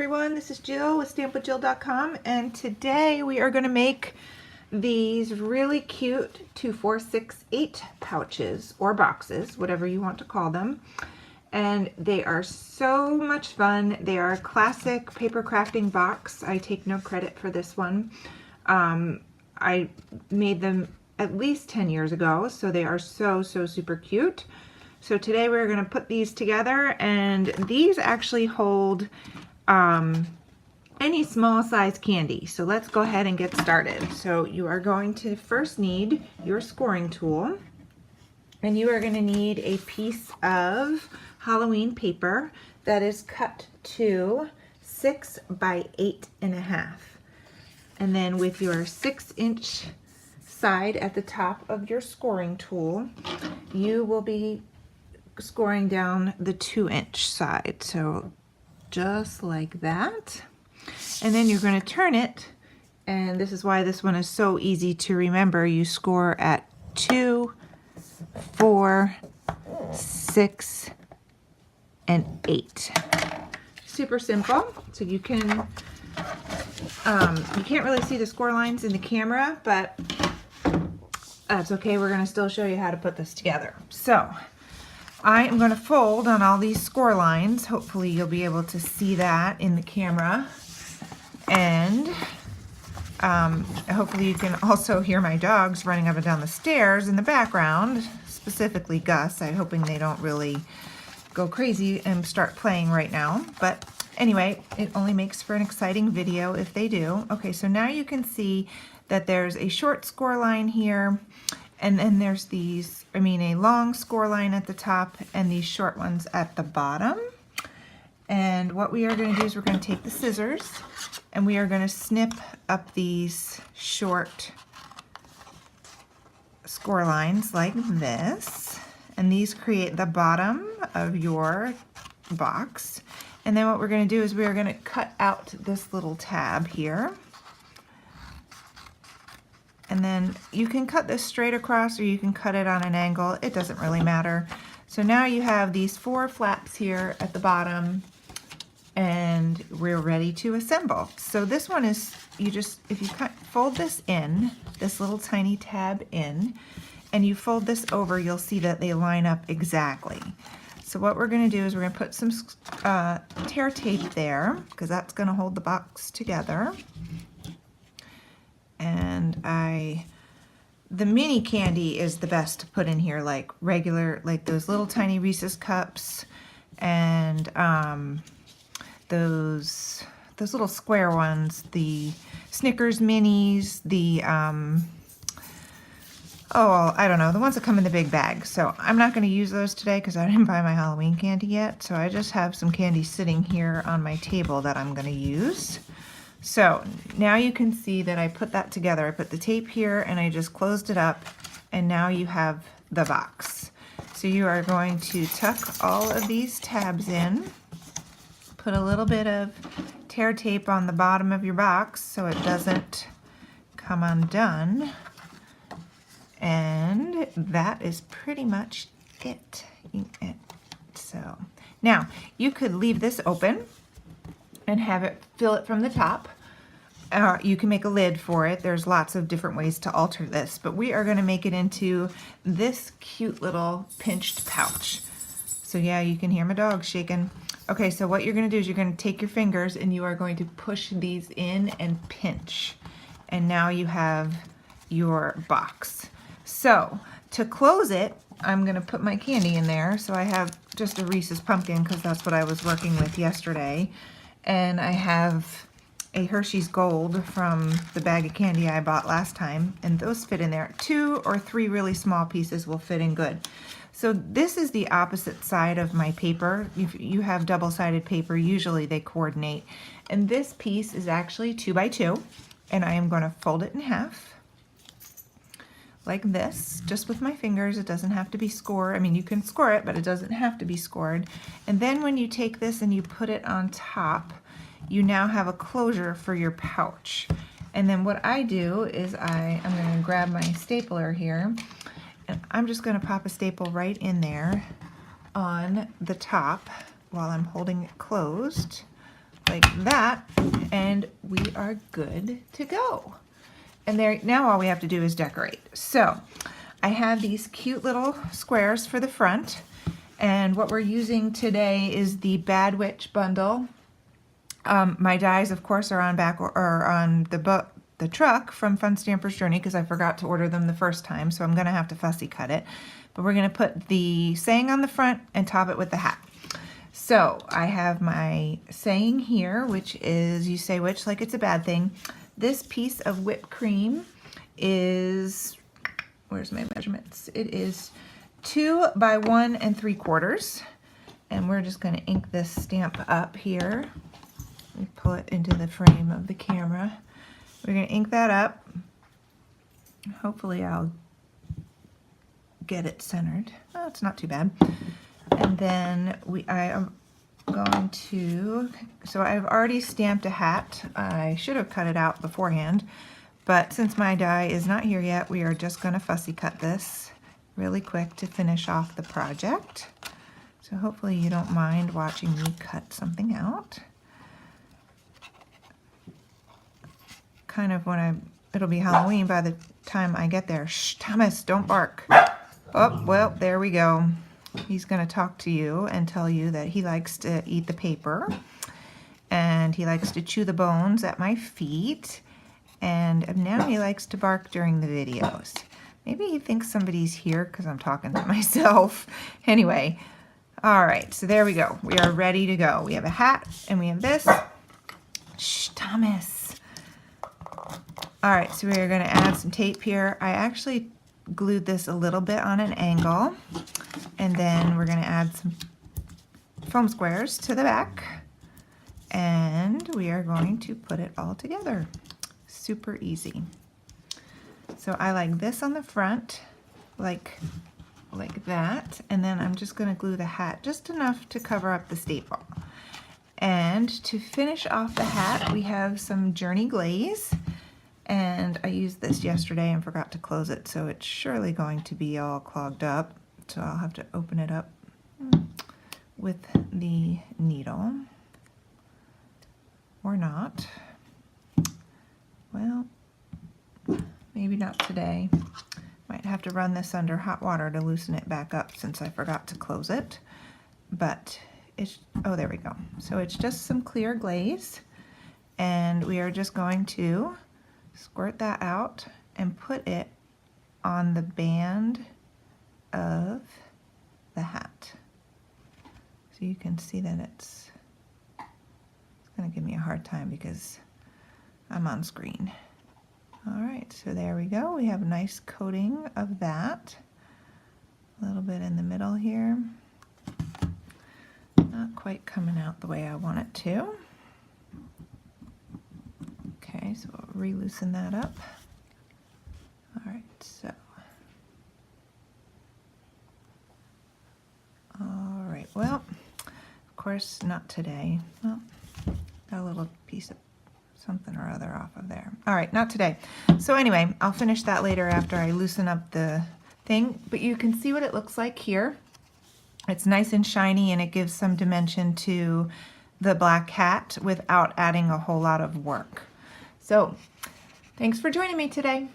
everyone, this is Jill with stampwithjill.com, and today we are going to make these really cute 2, 4, 6, 8 pouches or boxes, whatever you want to call them. And they are so much fun. They are a classic paper crafting box. I take no credit for this one. I made them at least 10 years ago, so they are so super cute. So today we're going to put these together, and these actually hold any small size candy. So let's go ahead and get started. So you are going to first need your scoring tool, and you are going to need a piece of Halloween paper that is cut to 6 by 8.5. And then with your 6-inch side at the top of your scoring tool, you will be scoring down the 2-inch side. So just like that. And then you're going to turn it, and this is why this one is so easy to remember. You score at 2, 4, 6, and 8. Super simple. So you can't really see the score lines in the camera, but that's okay. We're going to still show you how to put this together. So I am going to fold on all these score lines. Hopefully you'll be able to see that in the camera. And hopefully you can also hear my dogs running up and down the stairs in the background, specifically Gus. I'm hoping they don't really go crazy and start playing right now. But anyway, it only makes for an exciting video if they do. Okay, so now you can see that there's a short score line here, and then there's a long score line at the top and these short ones at the bottom. And what we are going to do is we're going to take the scissors and we are going to snip up these short score lines like this. And these create the bottom of your box. And then what we're going to do is we are going to cut out this little tab here. And then you can cut this straight across or you can cut it on an angle. It doesn't really matter. So now you have these 4 flaps here at the bottom, and we're ready to assemble. So this one is, if you fold this in, this little tiny tab in, and you fold this over, you'll see that they line up exactly. So what we're going to do is we're going to put some tear tape there, because that's going to hold the box together. And the mini candy is the best to put in here, like regular, like those little tiny Reese's cups, and those little square ones, the Snickers minis, the I don't know, the ones that come in the big bag. So I'm not going to use those today because I didn't buy my Halloween candy yet. So I just have some candy sitting here on my table that I'm going to use. So now you can see that I put that together. I put the tape here and I just closed it up, and now you have the box. So you are going to tuck all of these tabs in, put a little bit of tear tape on the bottom of your box so it doesn't come undone, and that is pretty much it. So now you could leave this open and have it fill it from the top. You can make a lid for it. There's lots of different ways to alter this, but we are going to make it into this cute little pinched pouch. So yeah, you can hear my dog shaking. Okay, so what you're going to do is you're going to take your fingers and you are going to push these in and pinch. And now you have your box. So to close it, I'm going to put my candy in there. So I have just a Reese's pumpkin because that's what I was working with yesterday. And I have a Hershey's Gold from the bag of candy I bought last time, and those fit in there. 2 or 3 really small pieces will fit in good. So this is the opposite side of my paper. If you have double-sided paper, usually they coordinate. And this piece is actually 2 by 2, and I am going to fold it in half like this, just with my fingers. It doesn't have to be scored. I mean, you can score it, but it doesn't have to be scored. And then when you take this and you put it on top, you now have a closure for your pouch. And then what I do is I'm going to grab my stapler here, and I'm just going to pop a staple right in there on the top while I'm holding it closed like that, and we are good to go. And there, now all we have to do is decorate. So I have these cute little squares for the front, and what we're using today is the Bad Witch bundle. My dies, of course, are on the truck from Fun Stamper's Journey because I forgot to order them the first time, so I'm gonna have to fussy cut it. But we're gonna put the saying on the front and top it with the hat. So I have my saying here, which is, you say witch like it's a bad thing. This piece of whipped cream is, where's my measurements? It is 2 by 1 3/4. And we're just gonna ink this stamp up here. Let me pull it into the frame of the camera. We're gonna ink that up. Hopefully I'll get it centered. Oh, it's not too bad. And then I am going to, so I've already stamped a hat. I should have cut it out beforehand, but since my die is not here yet, we are just gonna fussy cut this really quick to finish off the project. So hopefully you don't mind watching me cut something out. Kind of it'll be Halloween by the time I get there. Shh, Thomas, don't bark. Oh, well, there we go. He's gonna talk to you and tell you that he likes to eat the paper and he likes to chew the bones at my feet, and now he likes to bark during the videos. Maybe he thinks somebody's here because I'm talking to myself. Anyway, all right, so there we go. We are ready to go. We have a hat and we have this. Shh, Thomas. All right, so we're gonna add some tape here. I actually glued this a little bit on an angle, and then we're gonna add some foam squares to the back, and we are going to put it all together. Super easy. So I like this on the front, like that, and then I'm just gonna glue the hat just enough to cover up the staple. And to finish off the hat, we have some Journey Glaze. And I used this yesterday and forgot to close it, so it's surely going to be all clogged up. So I'll have to open it up with the needle. Or not. Well, maybe not today. Might have to run this under hot water to loosen it back up since I forgot to close it. But it's, oh, there we go. So it's just some clear glaze. And we are just going to squirt that out and put it on the band of the hat. So you can see that it's gonna give me a hard time because I'm on screen. All right, so there we go. We have a nice coating of that. A little bit in the middle here. Not quite coming out the way I want it to. Okay, so we'll re-loosen that up. All right, so. All right, well, of course, not today. Well, got a little piece of something or other off of there. All right, not today. So anyway, I'll finish that later after I loosen up the thing, but you can see what it looks like here. It's nice and shiny, and it gives some dimension to the black hat without adding a whole lot of work. So, thanks for joining me today.